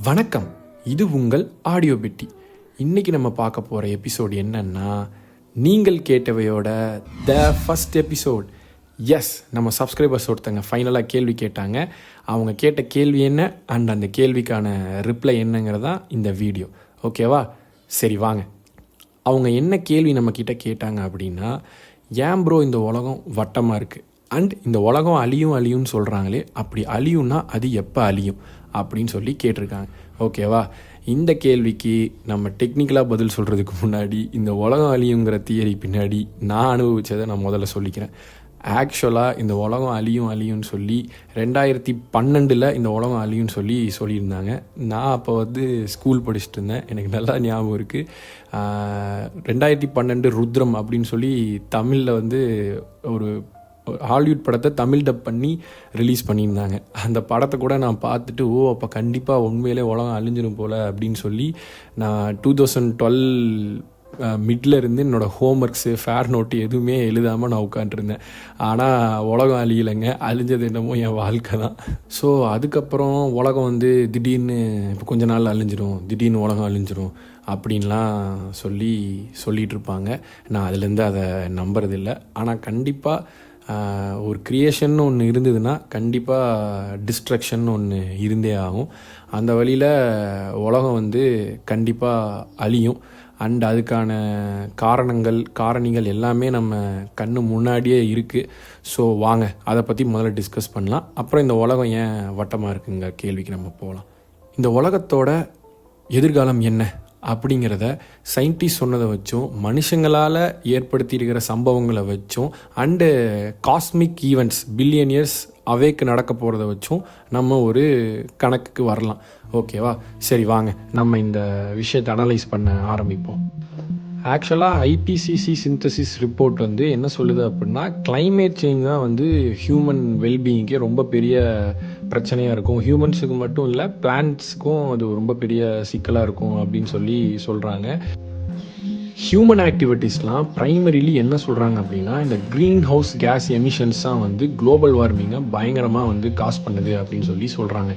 வணக்கம், இது உங்கள் ஆடியோ பெட்டி. இன்றைக்கி நம்ம பார்க்க போகிற எபிசோடு என்னன்னா, நீங்கள் கேட்டவையோட த ஃபஸ்ட் எபிசோட். எஸ், நம்ம சப்ஸ்கிரைபர்ஸ் ஒருத்தங்க ஃபைனலாக கேள்வி கேட்டாங்க. அவங்க கேட்ட கேள்வி என்ன அண்ட் அந்த கேள்விக்கான ரிப்ளை என்னங்கிறதான் இந்த வீடியோ. ஓகேவா? சரி வாங்க. அவங்க என்ன கேள்வி நம்மக்கிட்ட கேட்டாங்க அப்படின்னா, ஏன் ப்ரோ இந்த உலகம் வட்டமாக இருக்குது அண்ட் இந்த உலகம் அழியும்னு சொல்கிறாங்களே, அப்படி அழியும்னா அது எப்போ அழியும் அப்படின்னு சொல்லி கேட்டிருக்காங்க. ஓகேவா? இந்த கேள்விக்கு நம்ம டெக்னிக்கலாக பதில் சொல்கிறதுக்கு முன்னாடி இந்த உலகம் அழியுங்கிற தியரி பின்னாடி நான் அனுபவித்ததை நான் முதல்ல சொல்லிக்கிறேன். ஆக்சுவலாக இந்த உலகம் அழியும்னு சொல்லி 2012 இந்த உலகம் அழியும்னு சொல்லியிருந்தாங்க. நான் அப்போ ஸ்கூல் படிச்சுட்டு இருந்தேன். எனக்கு நல்லா ஞாபகம் இருக்குது. 2012 ருத்ரம் அப்படின்னு சொல்லி தமிழில் ஒரு ஹாலிவுட் படத்தை தமிழ் டப் பண்ணி ரிலீஸ் பண்ணியிருந்தாங்க. அந்த படத்தை கூட நான் பார்த்துட்டு, அப்போ கண்டிப்பாக உண்மையிலே உலகம் அழிஞ்சிடும் போல் அப்படின்னு சொல்லி நான் 2012 மிட்ல இருந்து என்னோடய ஹோம்ஒர்க்ஸு ஃபேர் நோட்டு எதுவுமே எழுதாமல் நான் உட்காண்ட்ருந்தேன். ஆனால் உலகம் அழியலைங்க, அழிஞ்சது என்னமோ என் வாழ்க்கை தான். ஸோ அதுக்கப்புறம் உலகம் திடீர்னு இப்போ கொஞ்ச நாள் அழிஞ்சிடும், திடீர்னு உலகம் அழிஞ்சிடும் அப்படின்லாம் சொல்லிகிட்டு இருப்பாங்க. நான் அதுலேருந்து அதை நம்புறதில்லை. ஆனால் கண்டிப்பாக ஒரு க்ரியேஷன் ஒன்று இருந்ததுன்னா கண்டிப்பாக டிஸ்ட்ரக்ஷன் ஒன்று இருந்தே ஆகும். அந்த வழியில் உலகம் கண்டிப்பாக அழியும். அண்ட் அதுக்கான காரணிகள் எல்லாமே நம்ம கண்ணு முன்னாடியே இருக்குது. ஸோ வாங்க அதை பற்றி முதல்ல டிஸ்கஸ் பண்ணலாம். அப்புறம் இந்த உலகம் ஏன் வட்டமாக இருக்குங்க கேள்விக்கு நம்ம போகலாம். இந்த உலகத்தோட எதிர்காலம் என்ன அப்படிங்கிறத சயின்டிஸ்ட் சொன்னதை வச்சும், மனுஷங்களால் ஏற்படுத்தியிருக்கிற சம்பவங்களை வச்சும், and cosmic events billion years அவேக்கு நடக்க போகிறத வச்சும் நம்ம ஒரு கணக்குக்கு வரலாம். ஓகேவா? சரி வாங்க நம்ம இந்த விஷயத்தை அனலைஸ் பண்ண ஆரம்பிப்போம். ஆக்சுவலாக ஐபிசிசி சிந்தசிஸ் ரிப்போர்ட் என்ன சொல்லுது அப்படின்னா, கிளைமேட் சேஞ்ச் தான் ஹியூமன் வெல்பீயிங்கே ரொம்ப பெரிய பிரச்சனையாக இருக்கும். ஹியூமன்ஸுக்கு மட்டும் இல்லை, பிளான்ட்ஸுக்கும் அது ரொம்ப பெரிய சிக்கலாக இருக்கும் அப்படின்னு சொல்கிறாங்க. ஹியூமன் ஆக்டிவிட்டீஸ்லாம் ப்ரைமரிலி என்ன சொல்கிறாங்க அப்படின்னா, இந்த க்ரீன் ஹவுஸ் கேஸ் எமிஷன்ஸ் தான் குளோபல் வார்மிங்கை பயங்கரமாக காஸ் பண்ணுது அப்படின்னு சொல்கிறாங்க.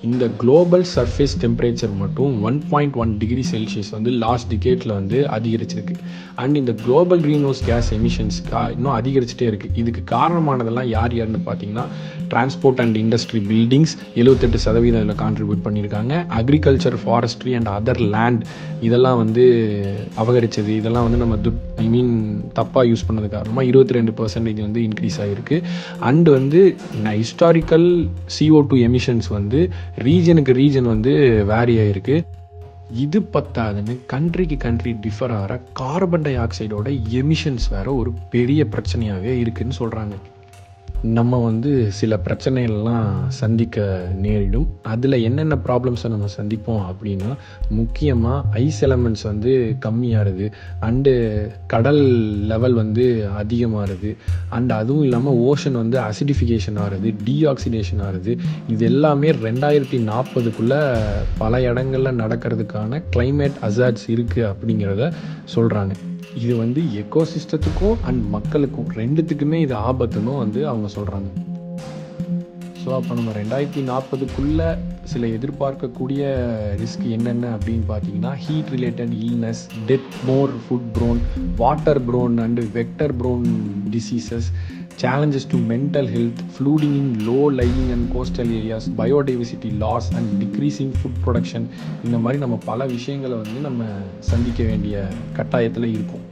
இந்த குளோபல் சர்ஃபேஸ் டெம்பரேச்சர் மட்டும் 1.1 டிகிரி செல்சியஸ் லாஸ்ட் டிகேட்டில் அதிகரிச்சிருக்கு. அண்ட் இந்த global green house case emissions இன்னும் அதிகரிச்சுட்டே இருக்குது. இதுக்கு காரணமானதெல்லாம் யாருன்னு பார்த்தீங்கன்னா, டிரான்ஸ்போர்ட் அண்ட் இண்டஸ்ட்ரி பில்டிங்ஸ் 78% இதில் கான்ட்ரிபியூட் பண்ணியிருக்காங்க. Agriculture, forestry and other land இதெல்லாம் அபகரிச்சது, இதெல்லாம் நம்ம தப்பாக யூஸ் பண்ணது காரணமாக 22% இன்க்ரீஸ் ஆகிருக்கு. அண்டு ஹிஸ்டாரிக்கல் CO2 எமிஷன்ஸ் ரீஜனுக்கு ரீஜன் வேரி ஆகிருக்கு. இது பத்தாதுன்னு கண்ட்ரி டிஃபர் ஆகிற கார்பன் டை ஆக்சைடோட எமிஷன்ஸ் வேறு ஒரு பெரிய பிரச்சனையாகவே இருக்குதுன்னு சொல்கிறாங்க. நம்ம சில பிரச்சனைகள்லாம் சந்திக்க நேரிடும். அதில் என்னென்ன ப்ராப்ளம்ஸை நம்ம சந்திப்போம் அப்படின்னா, முக்கியமாக ஐஸ் எலமெண்ட்ஸ் கம்மியாகிறது, அண்டு கடல் லெவல் அதிகமாகிறது, அண்ட் அதுவும் இல்லாமல் ஓஷன் அசிடிஃபிகேஷன் ஆகிறது, டீஆக்சிடேஷன் ஆகிறது. இது எல்லாமே 2040 பல இடங்களில் நடக்கிறதுக்கான கிளைமேட் ஹசார்ட்ஸ் இருக்குது அப்படிங்கிறத சொல்கிறாங்க. இது எக்கோசிஸ்டத்துக்கும் அண்ட் மக்களுக்கும் ரெண்டுத்துக்குமே இது ஆபத்துன்னு அவங்க சொல்கிறாங்க. ஸோ அப்போ நம்ம 2040 சில எதிர்பார்க்கக்கூடிய ரிஸ்க் என்னென்ன அப்படின்னு பார்த்தீங்கன்னா, heat related illness, death, more food borne, water borne and vector borne diseases, challenges to mental health, flooding in low-lying and coastal areas, biodiversity loss and decreasing food production. இந்த மாதிரி நம்ம பல விஷயங்களை நம்ம சந்திக்க வேண்டிய கட்டாயத்தில் இருக்கும்.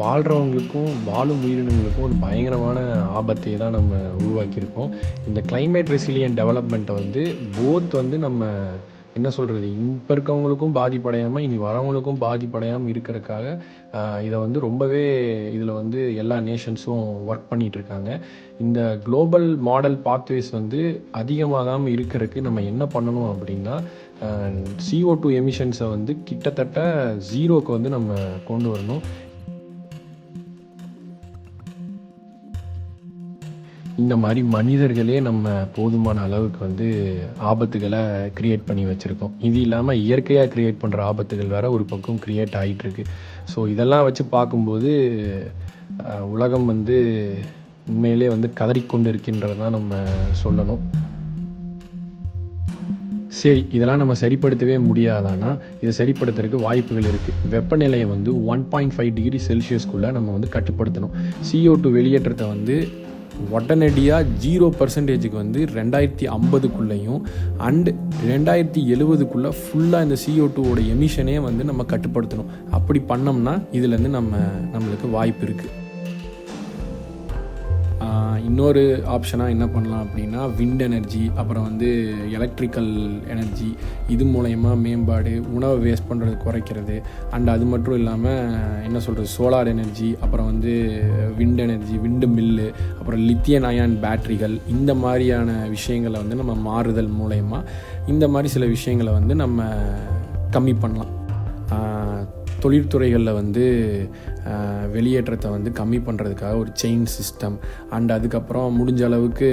வாழ்கிறவங்களுக்கும் வாழும் உயிரினங்களுக்கும் ஒரு பயங்கரமான ஆபத்தை தான் நம்ம உருவாக்கியிருக்கோம். இந்த கிளைமேட் ரெசிலியன்ட் டெவலப்மெண்ட்டை போத் நம்ம என்ன சொல்கிறது, இப்போ இருக்கவங்களுக்கும் பாதிப்படையாமல் இனி வரவங்களுக்கும் பாதிப்படையாமல் இருக்கிறதுக்காக இதை ரொம்பவே இதில் எல்லா நேஷன்ஸும் ஒர்க் பண்ணிகிட்ருக்காங்க. இந்த குளோபல் மாடல் பாத்வேஸ் அதிகமாகாமல் இருக்கிறதுக்கு நம்ம என்ன பண்ணணும் அப்படின்னா, CO2 எமிஷன்ஸை கிட்டத்தட்ட 0க்கு நம்ம கொண்டு வரணும். இந்த மாதிரி மனிதர்களே நம்ம போதுமான அளவுக்கு ஆபத்துகளை க்ரியேட் பண்ணி வச்சுருக்கோம். இது இல்லாமல் இயற்கையாக க்ரியேட் பண்ணுற ஆபத்துகள் வேறு ஒரு பக்கம் க்ரியேட் ஆகிட்டுருக்கு. ஸோ இதெல்லாம் வச்சு பார்க்கும்போது உலகம் உண்மையிலே கதறிக்கொண்டு இருக்கின்றது தான் நம்ம சொல்லணும். சரி, இதெல்லாம் நம்ம சரிப்படுத்தவே முடியாதானா? இதை சரிப்படுத்துறதுக்கு வாய்ப்புகள் இருக்குது. வெப்பநிலையை வந்து 1.5 டிகிரி செல்சியஸ்க்குள்ளே நம்ம வந்து கட்டுப்படுத்தணும். CO2 வெளியேற்றத்தை வந்து உடனடியாக 0% வந்து 2050க்குள்ளேயும் அண்டு 2070க்குள்ளே ஃபுல்லாக இந்த CO2வோட எமிஷனே வந்து நம்ம கட்டுப்படுத்தணும். அப்படி பண்ணோம்னா இதுலேருந்து நம்மளுக்கு வாய்ப்பு இருக்குது. இன்னொரு ஆப்ஷனாக என்ன பண்ணலாம் அப்படின்னா விண்ட் எனர்ஜி, அப்புறம் வந்து எலக்ட்ரிக்கல் எனர்ஜி, இது மூலயமா மேம்பாடு, உணவை வேஸ்ட் பண்ணுறது குறைக்கிறது. அண்ட் அது மட்டும் இல்லாமல் என்ன சொல்கிறது, சோலார் எனர்ஜி, அப்புறம் வந்து விண்ட் எனர்ஜி, விண்டு மில்லு, அப்புறம் லித்தியம் அயான் பேட்டரிகள், இந்த மாதிரியான விஷயங்களை வந்து நம்ம மாறுதல் மூலயமா இந்த மாதிரி சில விஷயங்களை வந்து நம்ம கம்மி பண்ணலாம். தொழிற்துறைகளில் வந்து வெளியேற்றத்தை வந்து கம்மி பண்ணுறதுக்காக ஒரு செயின் சிஸ்டம், அண்ட் அதுக்கப்புறம் முடிஞ்ச அளவுக்கு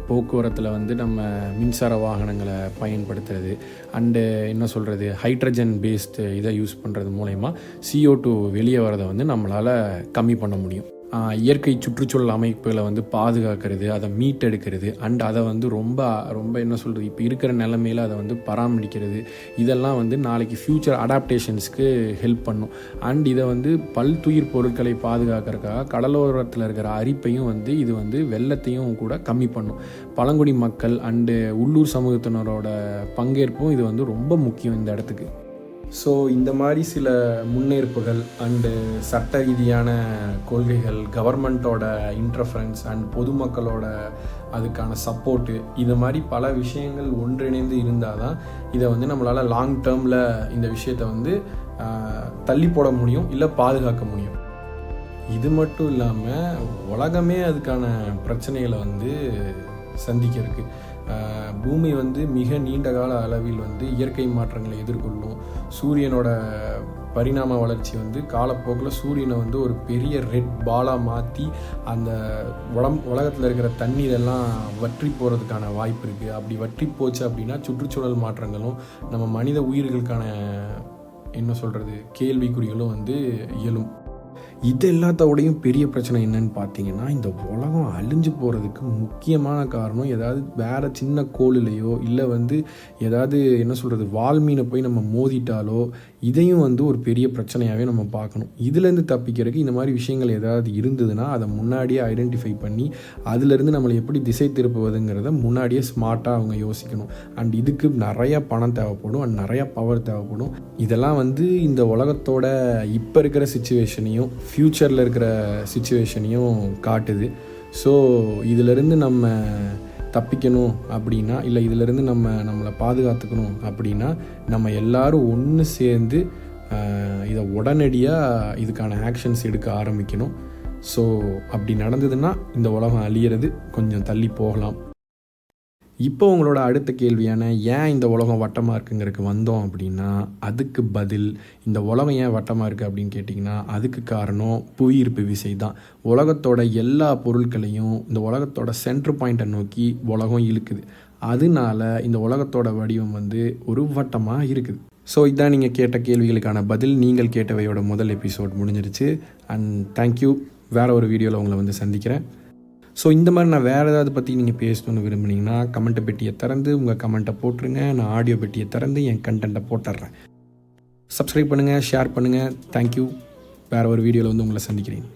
போக்குவரத்தில் வந்து நம்ம மின்சார வாகனங்களை பயன்படுத்துறது, அண்டு என்ன சொல்கிறது, ஹைட்ரஜன் பேஸ்டு இதை யூஸ் பண்ணுறது மூலயமா CO2 வெளியே வரதை வந்து நம்மளால் கம்மி பண்ண முடியும். இயற்கை சுற்றுச்சூழல் அமைப்புகளை வந்து பாதுகாக்கிறது, அதை மீட்டெடுக்கிறது, அண்ட் அதை வந்து ரொம்ப ரொம்ப என்ன சொல்கிறது, இப்போ இருக்கிற நிலைமையில் அதை வந்து பராமரிக்கிறது, இதெல்லாம் வந்து நாளைக்கு ஃப்யூச்சர் அடாப்டேஷன்ஸ்க்கு ஹெல்ப் பண்ணும். அண்ட் இதை வந்து பல்துயிர் பொருட்களை பாதுகாக்கிறதுக்காக கடலோரத்தில் இருக்கிற அரிப்பையும் வந்து இது வந்து வெள்ளத்தையும் கூட கம்மி பண்ணும். பழங்குடி மக்கள் அண்டு உள்ளூர் சமூகத்தினரோட பங்கேற்பும் இது வந்து ரொம்ப முக்கியம் இந்த இடத்துக்கு. ஸோ இந்த மாதிரி சில முன்னேற்புகள் அண்டு சட்ட ரீதியான கொள்கைகள், கவர்மெண்ட்டோட இன்டர்ஃபரன்ஸ் அண்ட் பொதுமக்களோட அதுக்கான சப்போர்ட்டு, இது மாதிரி பல விஷயங்கள் ஒன்றிணைந்து இருந்தால் தான் இதை வந்து நம்மளால் லாங் டேர்மில் இந்த விஷயத்தை வந்து தள்ளி போட முடியும், இல்லை பாதுகாக்க முடியும். இது மட்டும் இல்லாமல் உலகமே அதுக்கான பிரச்சனைகளை வந்து சந்திக்க இருக்குது. பூமி வந்து மிக நீண்ட கால அளவில் வந்து இயற்கை மாற்றங்களை எதிர்கொள்ளும். சூரியனோட பரிணாம வளர்ச்சி வந்து காலப்போக்கில் சூரியனை வந்து ஒரு பெரிய ரெட் பாலாக மாற்றி அந்த உலகத்தில் இருக்கிற தண்ணீரெல்லாம் வற்றி போகிறதுக்கான வாய்ப்பு இருக்குது. அப்படி வற்றி போச்சு அப்படின்னா சுற்றுச்சூழல் மாற்றங்களும் நம்ம மனித உயிர்களுக்கான என்ன சொல்கிறது கேள்விக்குறிகளும் வந்து இயலும். இது எல்லாத்தோடையும் பெரிய பிரச்சனை என்னன்னு பார்த்தீங்கன்னா, இந்த உலகம் அழிஞ்சு போகிறதுக்கு முக்கியமான காரணம் ஏதாவது வேறு சின்ன கோளிலையோ இல்லை வந்து ஏதாவது என்ன சொல்கிறது வால்மீனை போய் நம்ம மோதிட்டாலோ இதையும் வந்து ஒரு பெரிய பிரச்சனையாகவே நம்ம பார்க்கணும். இதுலேருந்து தப்பிக்கிறதுக்கு இந்த மாதிரி விஷயங்கள் ஏதாவது இருந்ததுன்னா அதை முன்னாடியே ஐடென்டிஃபை பண்ணி அதிலேருந்து நம்மளை எப்படி திசை திருப்புவதுங்கிறத முன்னாடியே ஸ்மார்ட்டாக அவங்க யோசிக்கணும். அண்ட் இதுக்கு நிறையா பணம் தேவைப்படும், அண்ட் நிறையா பவர் தேவைப்படும். இதெல்லாம் வந்து இந்த உலகத்தோட இப்போ இருக்கிற சிச்சுவேஷனையும் ஃப்யூச்சரில் இருக்கிற சிச்சுவேஷனையும் காட்டுது. ஸோ இதிலிருந்து நம்ம தப்பிக்கணும் அப்படின்னா, இல்லை இதிலிருந்து நம்மளை பாதுகாத்துக்கணும் அப்படின்னா நம்ம எல்லாரும் ஒன்று சேர்ந்து இதை உடனடியாக இதுக்கான ஆக்ஷன்ஸ் எடுக்க ஆரம்பிக்கணும். ஸோ அப்படி நடந்ததுன்னா இந்த உலகம் அழியிறது கொஞ்சம் தள்ளி போகலாம். இப்போ உங்களோட அடுத்த கேள்வியான ஏன் இந்த உலகம் வட்டமாக இருக்குங்கிறதுக்கு வந்தோம் அப்படின்னா, அதுக்கு பதில் இந்த உலகம் ஏன் வட்டமாக இருக்குது அப்படின்னு கேட்டிங்கன்னா, அதுக்கு காரணம் புவியீர்ப்பு விசை தான். உலகத்தோட எல்லா பொருட்களையும் இந்த உலகத்தோட சென்ட்ரு பாயிண்ட்டை நோக்கி உலகம் இழுக்குது. அதனால இந்த உலகத்தோட வடிவம் வந்து ஒரு வட்டமாக இருக்குது. ஸோ இதான் நீங்கள் கேட்ட கேள்விகளுக்கான பதில். நீங்கள் கேட்டவையோட முதல் எபிசோட் முடிஞ்சிருச்சு. And thank you. வேறு ஒரு வீடியோவில் உங்களை வந்து சந்திக்கிறேன். ஸோ இந்த மாதிரி நான் வேறு ஏதாவது பற்றி நீங்கள் பேசணுன்னு விரும்புனீங்கன்னா கமெண்ட்டை பெட்டியை திறந்து உங்கள் கமெண்ட்டை போட்டுருங்க. நான் ஆடியோ பெட்டியை திறந்து என் கண்டென்ட்டை போட்டுடுறேன். சப்ஸ்கிரைப் பண்ணுங்கள், ஷேர் பண்ணுங்கள். தேங்க்யூ. வேறு ஒரு வீடியோவில் வந்து உங்களை சந்திக்கிறேன்.